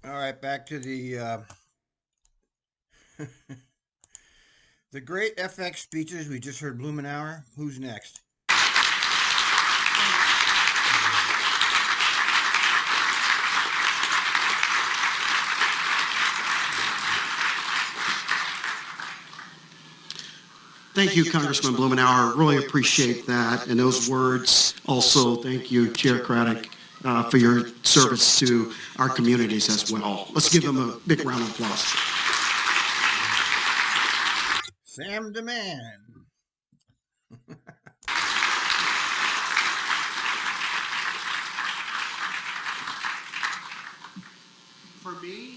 All right, back to the great FX speeches. We just heard Blumenauer. Who's next? Thank you, Congressman Blumenauer. Really appreciate that. And those words also, thank you, Chair Craddock, for your service to our communities as well. Let's give them a big round of applause. Sam DeMan.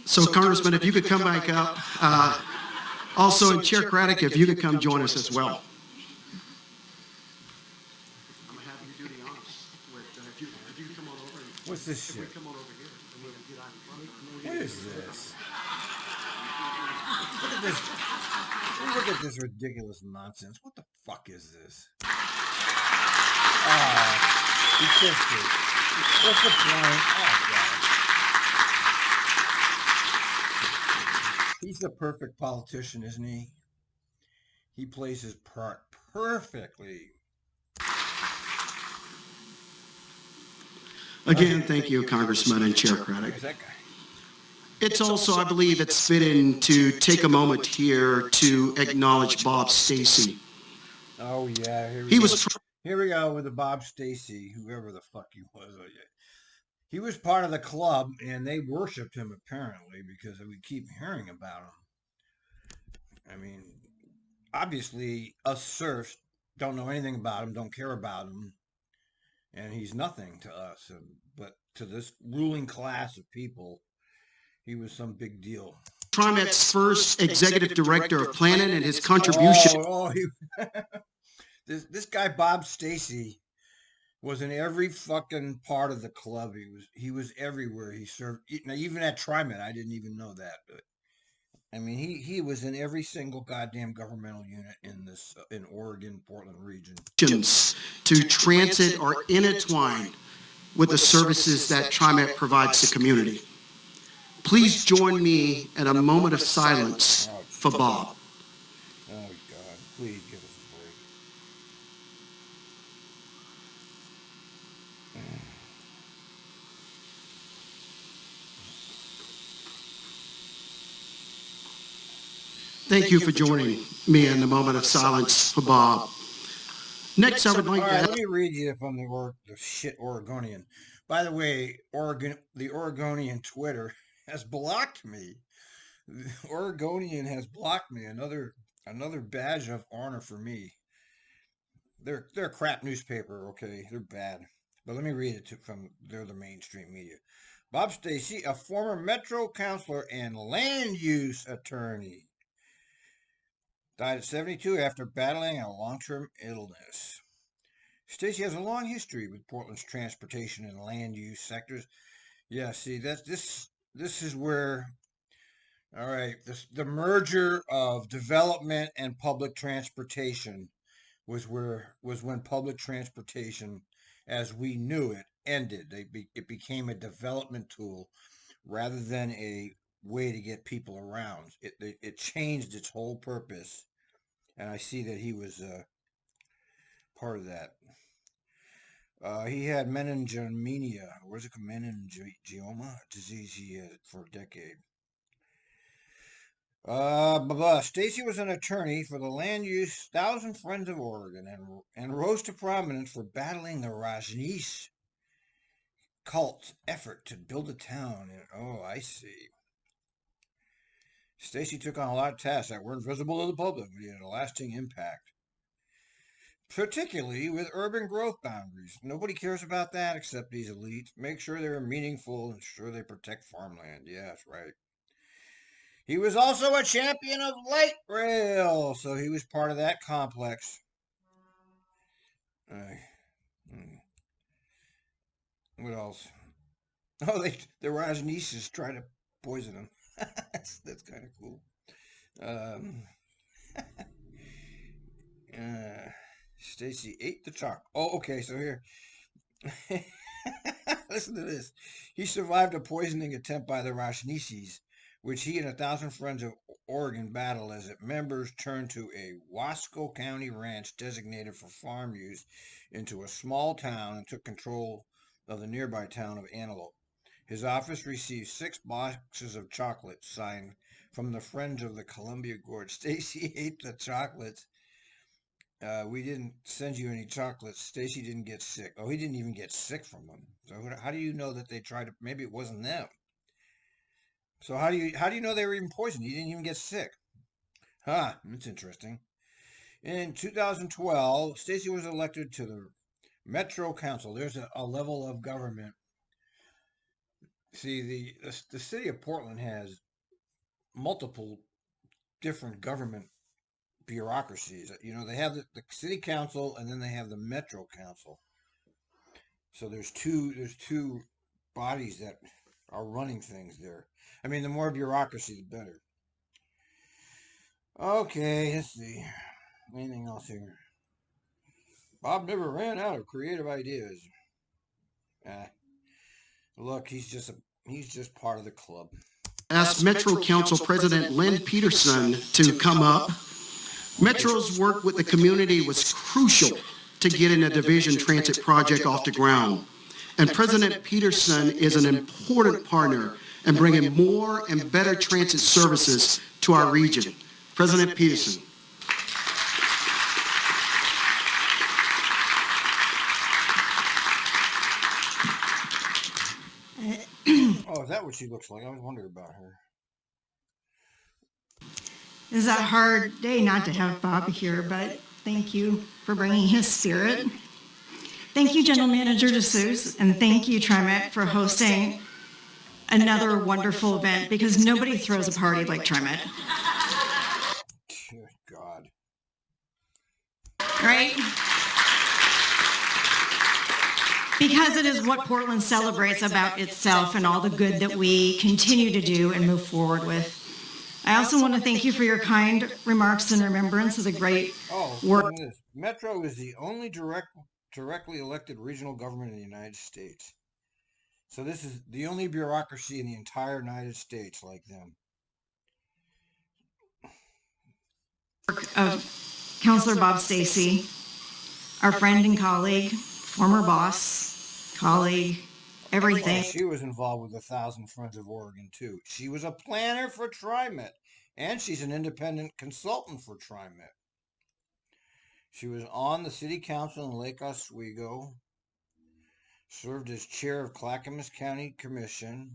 So, Congressman, if you could come back up. Also, and Chair Craddock, if you could come join us as well. I'm going to have you do the honors. If you come on over. What's this shit? If we come on over here. What is this? Look at this. Look at this ridiculous nonsense. What the fuck is this? He kissed it. What's the point? Oh, God. He's the perfect politician, isn't he? He plays his part perfectly. Again, thank you, Congressman and Chair Craddock. Who's that guy? It's also, I believe, it's fitting to take a moment here to acknowledge Bob Stacy. Oh yeah, here we go with the Bob Stacy, whoever the fuck he was. Oh, yeah. He was part of the club, and they worshipped him apparently because we keep hearing about him. I mean, obviously, us serfs don't know anything about him, don't care about him, and he's nothing to us. But to this ruling class of people, he was some big deal. TriMet's first executive director of planning and his contribution. This guy Bob Stacy was in every fucking part of the club. He was everywhere. He served even at TriMet. I didn't even know that. But I mean, he was in every single goddamn governmental unit in Oregon, Portland region. To transit or intertwine with the services that TriMet provides the community. Please join me in a moment of silence for Bob. Oh, God. Please give us a break. Thank you for joining me in a moment of silence for Bob. Next, I would like to... Let me read you from the shit Oregonian. By the way, the Oregonian Twitter has blocked me. The Oregonian has blocked me. Another badge of honor for me. They're a crap newspaper, okay? They're bad. But let me read it they're the mainstream media. Bob Stacy, a former Metro councilor and land use attorney, died at 72 after battling a long-term illness. Stacy has a long history with Portland's transportation and land use sectors. Yeah, see, this is where, all right, the merger of development and public transportation was when public transportation, as we knew it, ended. It became a development tool rather than a way to get people around. It changed its whole purpose, and I see that he was part of that. He had meningomania. Where's it called? Meningioma disease he had for a decade. Stacy was an attorney for the Land Use Thousand Friends of Oregon and rose to prominence for battling the Rajneesh cult's effort to build a town. Oh, I see. Stacy took on a lot of tasks that weren't visible to the public, but he had a lasting impact, particularly with urban growth boundaries. Nobody cares about that except these elites. Make sure they're meaningful and ensure they protect farmland. Yeah, that's right. He was also a champion of light rail, so he was part of that complex. What else? Oh, the Rajneeshis try to poison him. That's kind of cool. Stacy ate the chocolate. Oh, okay. So here, Listen to this. He survived a poisoning attempt by the Rajneeshis, which he and 1,000 friends of Oregon battled as its members turned to a Wasco County ranch designated for farm use into a small town and took control of the nearby town of Antelope. His office received 6 boxes of chocolates signed from the Friends of the Columbia Gorge. Stacy ate the chocolates. We didn't send you any chocolates. Stacy didn't get sick. Oh, he didn't even get sick from them. So how do you know that they tried to? Maybe it wasn't them. So how do you know they were even poisoned? He didn't even get sick. Huh? That's interesting. In 2012, Stacy was elected to the Metro Council. There's a level of government. See, the city of Portland has multiple different government bureaucracies. You know, they have the city council, and then they have the Metro Council. So there's two bodies that are running things there. I mean, the more bureaucracy, the better. Okay, let's see. Anything else here? Bob never ran out of creative ideas. Look, he's just part of the club. Asked Metro Council President Lynn Peterson to come up. Metro's work with the community was crucial to getting a division transit project off the ground. And President Peterson is an important partner in bringing more and better transit services to our region. President Peterson. Oh, is that what she looks like? I was wondering about her. This is a hard day not to have Bob here, but thank you for bringing his spirit. Thank you, General Manager DeSouza, and thank you, TriMet, for hosting another wonderful event, because nobody throws a party like TriMet. Good God. Right? Because it is what Portland celebrates about itself and all the good that we continue to do and move forward with. I also want to thank you for your kind remarks in remembrance of the great work. Metro is the only directly elected regional government in the United States. So this is the only bureaucracy in the entire United States like them. Of Councilor Bob Stacy, our friend and colleague, former boss, colleague, everything. Well, she was involved with 1,000 Friends of Oregon too. She was a planner for TriMet, and she's an independent consultant for TriMet. She was on the city council in Lake Oswego, served as chair of Clackamas County Commission,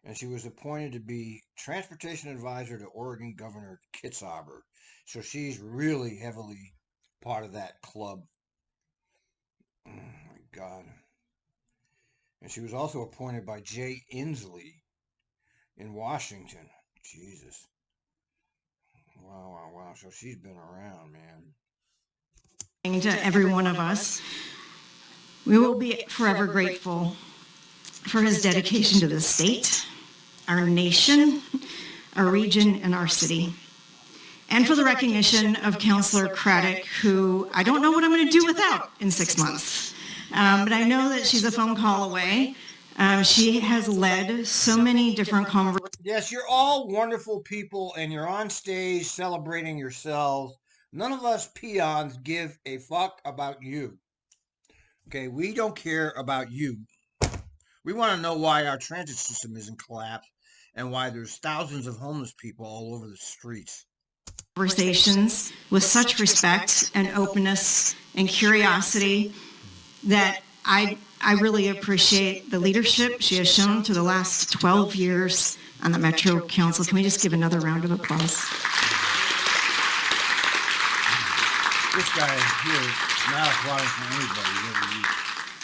and she was appointed to be transportation advisor to Oregon Governor Kitzhaber. So she's really heavily part of that club. Oh my God. And she was also appointed by Jay Inslee in Washington. Jesus. Wow. So she's been around, man. To every one of us, we will be forever grateful for his dedication to the state, our nation, our region, and our city. And for the recognition of Councilor Craddock, who I don't know what I'm going to do without in 6 months. But I know that she's a phone call away. She has led so many different conversations. Yes, you're all wonderful people, and you're on stage celebrating yourselves. None of us peons give a fuck about you. Okay, we don't care about you. We want to know why our transit system isn't collapsed and why there's thousands of homeless people all over the streets. Conversations with such respect and openness and curiosity that I really appreciate the leadership she has shown through the last 12 years on the Metro Council. Can we just give another round of applause? This guy here is not applying for anybody.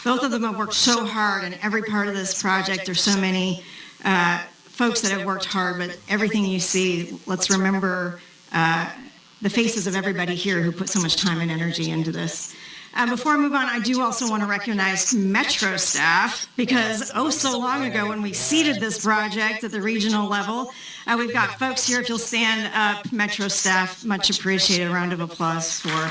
Both of them have worked so hard in every part of this project. There's so many folks that have worked hard, but everything you see, let's remember the faces of everybody here who put so much time and energy into this. Before I move on, I do also want to recognize Metro staff, because so long ago when we seeded this project at the regional level, we've got folks here. If you'll stand up, Metro staff, much appreciated. A round of applause for.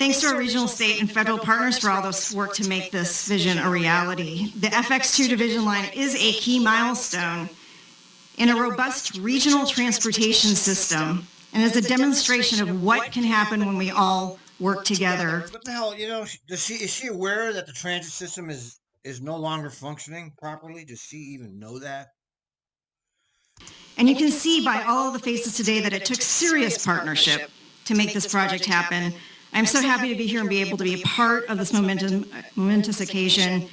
Thanks to our regional, state, and federal partners for all this work to make this vision a reality. The FX2 division line is a key milestone in a robust regional transportation system and is a demonstration of what can happen when we all work together. What the hell, is she aware that the transit system is no longer functioning properly? Does she even know that? And you can see by all of the faces today that it took serious partnership to make this project happen. I'm so happy to be here and be able to be a part of this momentous occasion.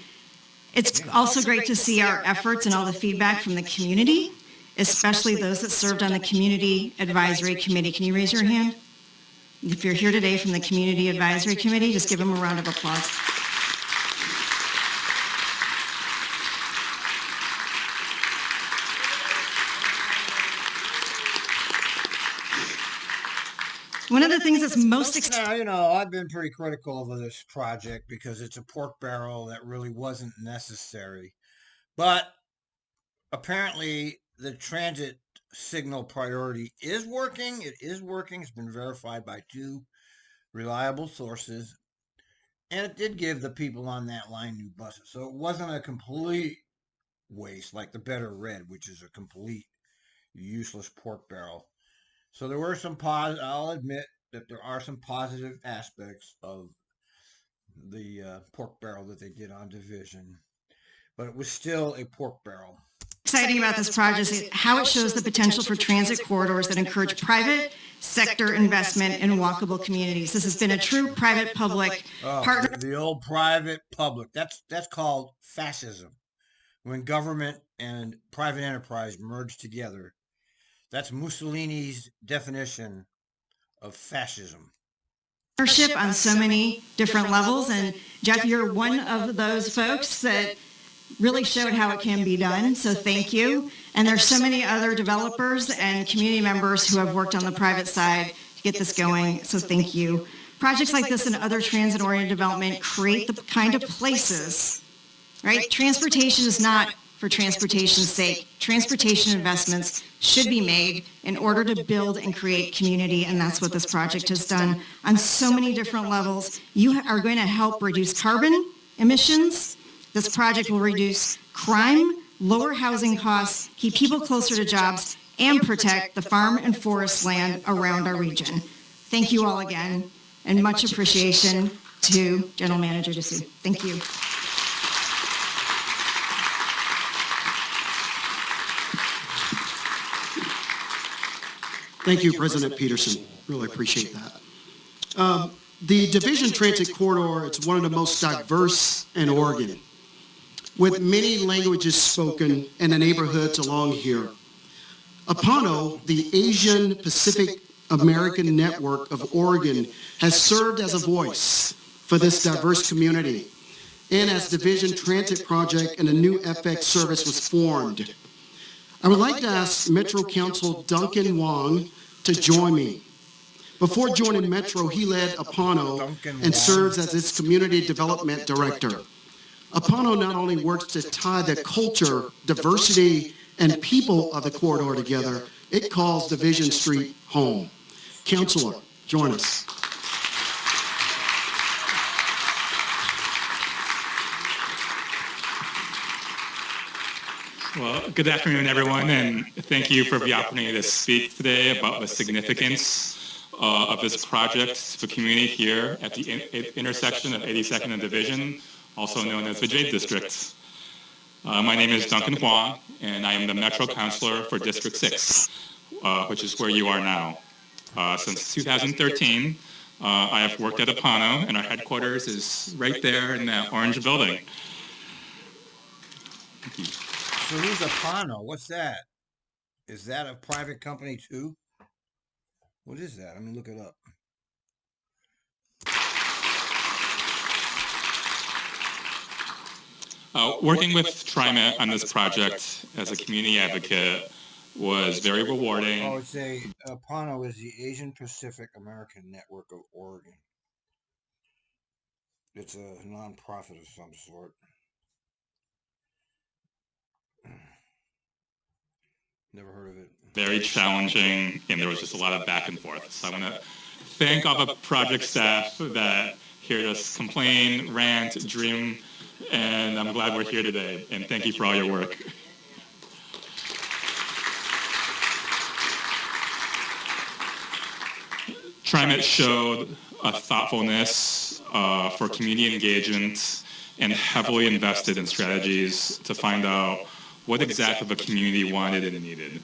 It's also great to see our efforts and all the feedback from the community, especially those that served on the Community Advisory Committee. Can you raise your hand? If you're here today from the Community Advisory Committee, just give them a round of applause. One of the things that's most exciting. I've been pretty critical of this project because it's a pork barrel that really wasn't necessary. But apparently the transit signal priority is working. It is working. It's been verified by 2 reliable sources. And it did give the people on that line new buses. So it wasn't a complete waste like the Better Red, which is a complete useless pork barrel. So there were some I'll admit that there are some positive aspects of the pork barrel that they did on Division, but it was still a pork barrel. Exciting about this project is how it shows the potential for transit corridors that encourage private sector investment in walkable communities. This has been a true private-public partner. The old private-public. That's called fascism. When government and private enterprise merge together. That's Mussolini's definition of fascism. Partnership on so many different levels, and Jeff, you're one of those folks that really showed how it can be done, so thank you. And there's so many other developers and community members who have worked on the private side to get this going, so thank you. Projects like this and other transit-oriented development create the kind of places, right? Transportation is not for transportation's sake. Transportation investments should be made in order to build and create community, and that's what this project has done on so many different levels. You are going to help reduce carbon emissions. This project will reduce crime, lower housing costs, keep people closer to jobs, and protect the farm and forest land around our region. Thank you all again, and much appreciation to General Manager DeSue. Thank you. Thank you, President Peterson. Really appreciate that. The Division Transit Corridor, it's one of the most diverse in Oregon, with many languages spoken in the neighborhoods along here. APANO, the Asian Pacific American Network of Oregon, has served as a voice for this diverse community, and as Division Transit Project and a new FX service was formed. I would like to ask Metro Council Ducan Wang to join me. Before joining Metro, he led APANO and serves as its Community Development Director. APANO not only works to tie the culture, diversity, and people of the corridor together, it calls Division Street home. Councilor, join us. Well, good afternoon, everyone, and thank you for the opportunity to speak today about the significance of this project to the community here at the intersection of 82nd and Division, also known as the Jade District. My name is Ducan Wang, and I am the Metro Councilor for District 6, which is where you are now. Since 2013, I have worked at APANO, and our headquarters is right there in that orange building. Thank you. So who's APANO? What's that? Is that a private company too? What is that? Let me look it up. Working with TriMet on this project as a community advocate was very rewarding. Oh, it's APANO is the Asian Pacific American Network of Oregon. It's a nonprofit of some sort. Never heard of it. Very challenging, and there was just a lot of back and forth. So I want to thank all the project staff that hear us complain, rant, dream, and I'm glad we're here today. And thank you for all your work. TriMet showed a thoughtfulness for community engagement and heavily invested in strategies to find out what exactly the community wanted and needed.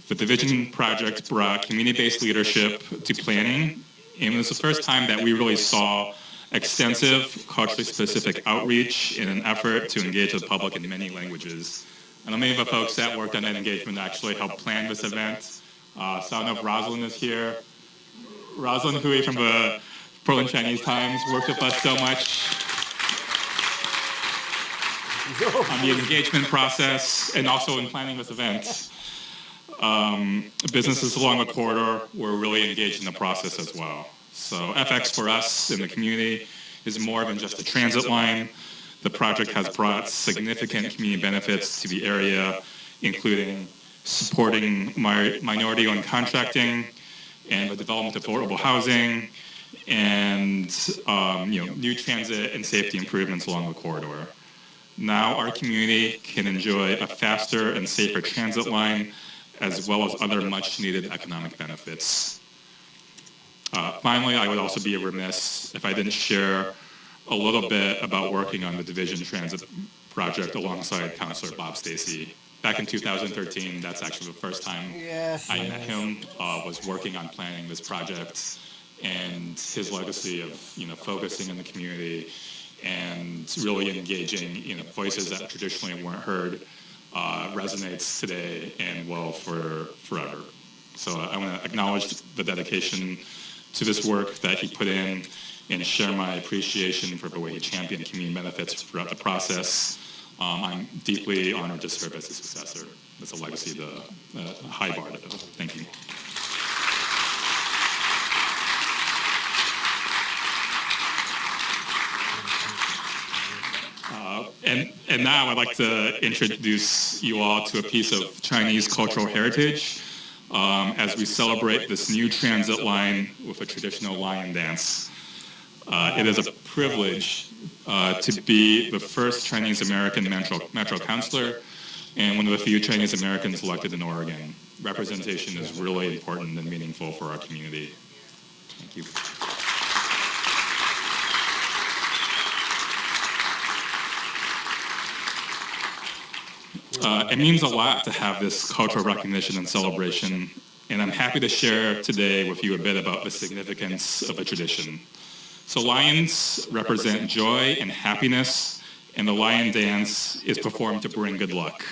The Division project brought community-based leadership to planning, and it was the first time that we really saw extensive, culturally specific outreach in an effort to engage the public in many languages. I know many of the folks that worked on that engagement actually helped plan this event. So I don't know if Rosalind is here. Rosalind Hui from the Portland Chinese Times worked with us so much on the engagement process and also in planning this event. Businesses along the corridor were really engaged in the process as well. So FX for us in the community is more than just a transit line. The project has brought significant community benefits to the area, including supporting minority-owned contracting and the development of affordable housing and new transit and safety improvements along the corridor. Now our community can enjoy a faster and safer transit line as well as other much-needed economic benefits. Finally, I would also be remiss if I didn't share a little bit about working on the Division Transit project alongside Councilor Bob Stacy. Back in 2013, that's actually the first time I met him, was working on planning this project, and his legacy of focusing in the community and really engaging voices that traditionally weren't heard resonates today and will for forever. So I want to acknowledge the dedication to this work that he put in and share my appreciation for the way he championed community benefits throughout the process. I'm deeply honored to serve as his successor. That's a legacy, the high bar to fill. Thank you. And now I'd like to introduce you all to a piece of Chinese cultural heritage as we celebrate this new transit line with a traditional lion dance. It is a privilege to be the first Chinese American Metro Councilor and one of the few Chinese Americans elected in Oregon. Representation is really important and meaningful for our community. Thank you. It means a lot to have this cultural recognition and celebration, and I'm happy to share today with you a bit about the significance of the tradition. So lions represent joy and happiness, and the lion dance is performed to bring good luck.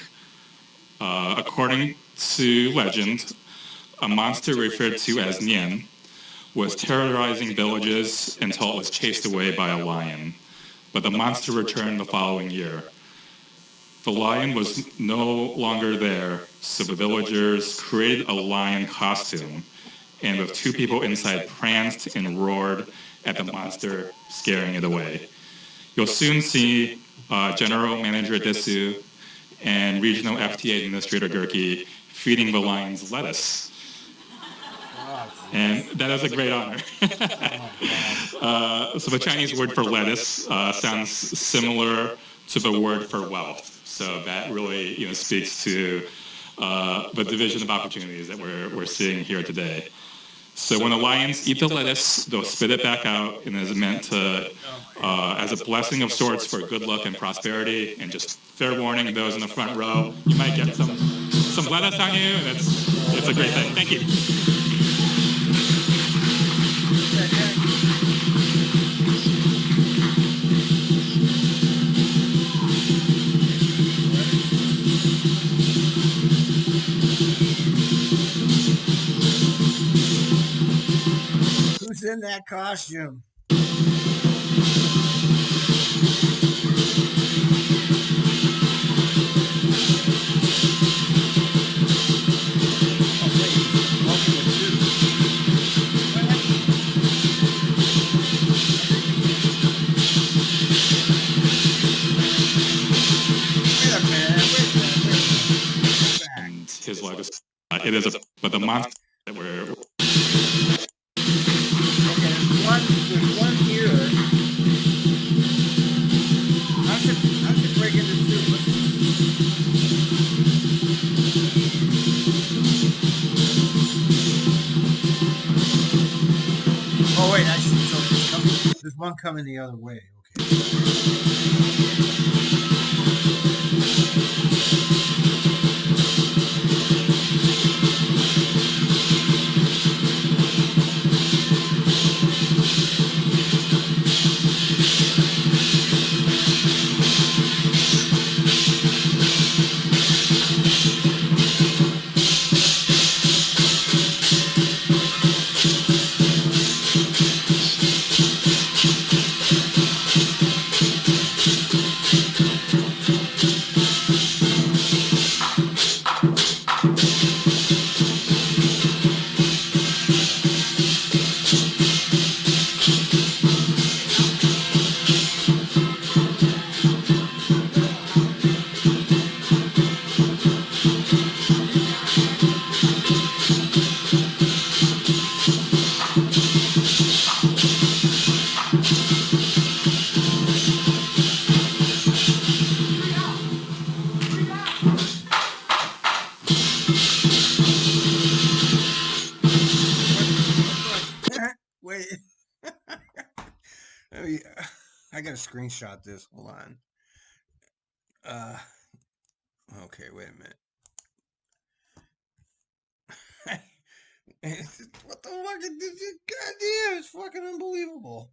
According to legend, a monster referred to as Nian was terrorizing villages until it was chased away by a lion, but the monster returned the following year. The lion was no longer there, so the villagers created a lion costume, and with two people inside pranced and roared at the monster, scaring it away. You'll soon see General Manager Desu and Regional FTA Administrator Gerke feeding the lions lettuce. And that is a great honor. So the Chinese word for lettuce sounds similar to the word for wealth. So that really speaks to the division of opportunities that we're seeing here today. So when the lions eat the lettuce, they'll spit it back out, and is meant to, as a blessing of sorts for good luck and prosperity. And just fair warning, those in the front row, you might get some lettuce on you. It's a great thing. Thank you. Who's in that costume? And his legacy, it is but the monster that we're one here. I should break into two. Oh wait, I should. So there's one coming the other way. Okay. Wait. I gotta screenshot this. Hold on. Okay, wait a minute. What the fuck is this? Goddamn, it's fucking unbelievable.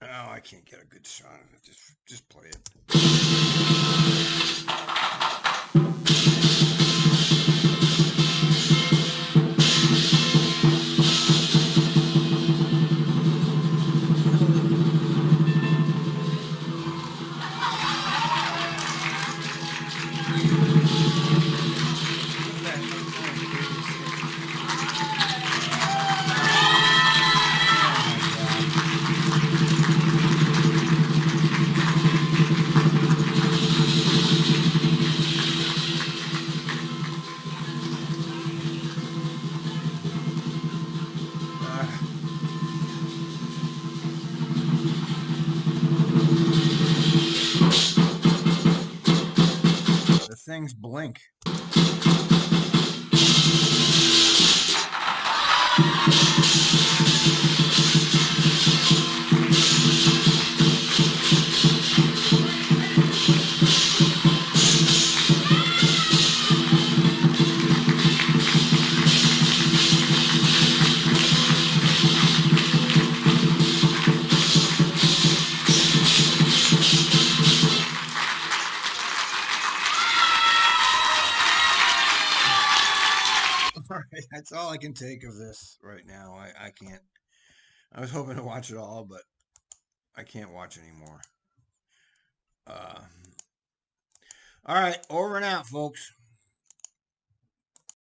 Oh, I can't get a good shot of it. Just play it. The things blink. All right, that's all I can take of this right now. I can't. I was hoping to watch it all, but I can't watch anymore. All right, over and out, folks.